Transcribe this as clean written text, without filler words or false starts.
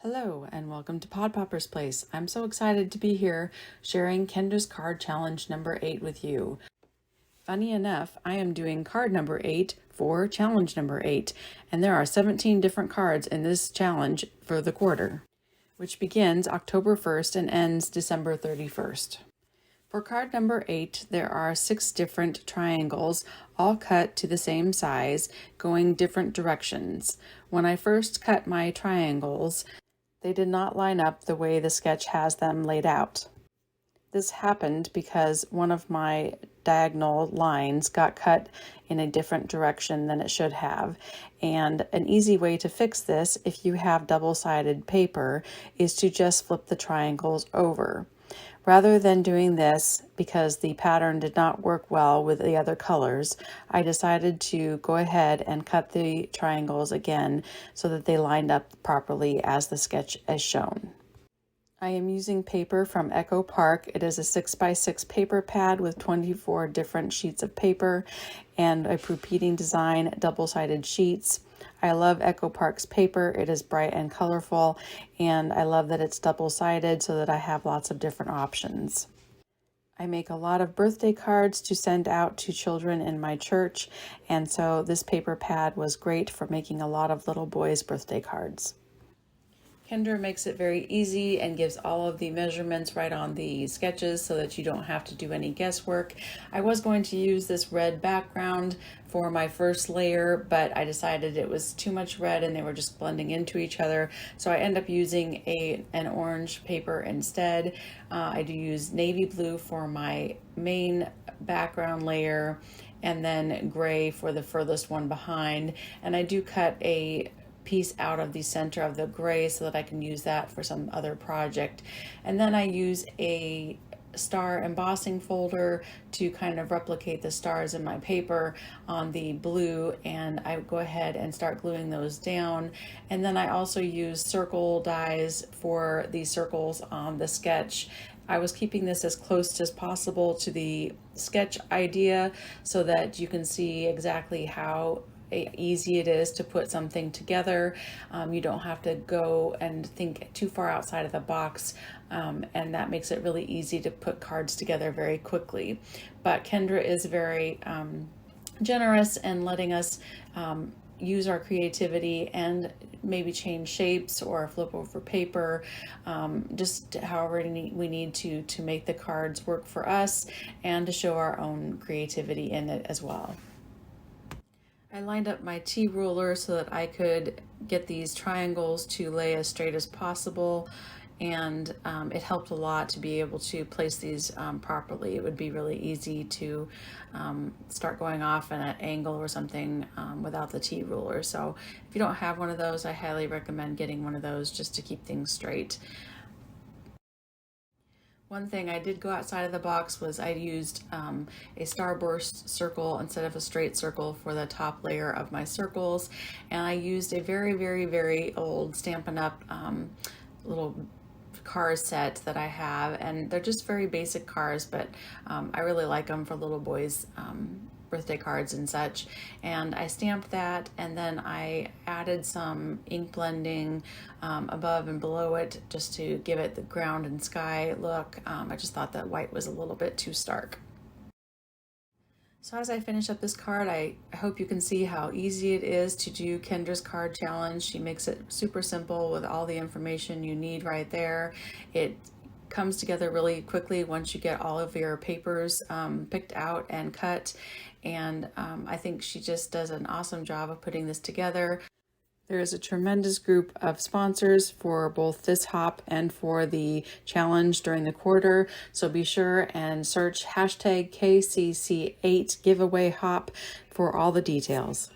Hello and welcome to Pod Popper's Place. I'm so excited to be here sharing Kendra's card challenge number 8 with you. Funny enough, I am doing card number 8 for challenge number 8, and there are 17 different cards in this challenge for the quarter, which begins October 1st and ends December 31st. For card number 8, there are 6 different triangles, all cut to the same size, going different directions. When I first cut my triangles, they did not line up the way the sketch has them laid out. This happened because one of my diagonal lines got cut in a different direction than it should have. And an easy way to fix this, if you have double-sided paper, is to just flip the triangles over. Rather than doing this, because the pattern did not work well with the other colors, I decided to go ahead and cut the triangles again so that they lined up properly as the sketch is shown. I am using paper from Echo Park. It is a 6x6 paper pad with 24 different sheets of paper and a repeating design double-sided sheets. I love Echo Park's paper. It is bright and colorful, and I love that it's double-sided so that I have lots of different options. I make a lot of birthday cards to send out to children in my church, and so this paper pad was great for making a lot of little boys' birthday cards. Kendra makes it very easy and gives all of the measurements right on the sketches so that you don't have to do any guesswork. I was going to use this red background for my first layer, but I decided it was too much red and they were just blending into each other. So I end up using an orange paper instead. I do use navy blue for my main background layer and then gray for the furthest one behind. And I do cut a piece out of the center of the gray so that I can use that for some other project. And then I use a star embossing folder to kind of replicate the stars in my paper on the blue, and I go ahead and start gluing those down. And then I also use circle dies for the circles on the sketch. I was keeping this as close as possible to the sketch idea so that you can see exactly how easy it is to put something together. You don't have to go and think too far outside of the box, and that makes it really easy to put cards together very quickly. But Kendra is very generous in letting us use our creativity and maybe change shapes or flip over paper, just however we need to make the cards work for us and to show our own creativity in it as well. I lined up my T-ruler so that I could get these triangles to lay as straight as possible, and it helped a lot to be able to place these properly. It would be really easy to start going off at an angle or something without the T-ruler. So if you don't have one of those, I highly recommend getting one of those just to keep things straight. One thing I did go outside of the box was I used a starburst circle instead of a straight circle for the top layer of my circles, and I used a very old Stampin' Up! Little car set that I have, and they're just very basic cars, but I really like them for little boys' birthday cards and such. And I stamped that, and then I added some ink blending above and below it just to give it the ground and sky look. I just thought that white was a little bit too stark. So as I finish up this card, I hope you can see how easy it is to do Kendra's card challenge. She makes it super simple with all the information you need right there. It comes together really quickly once you get all of your papers picked out and cut, and I think she just does an awesome job of putting this together. There is a tremendous group of sponsors for both this hop and for the challenge during the quarter, so be sure and search hashtag KCC8 giveaway hop for all the details.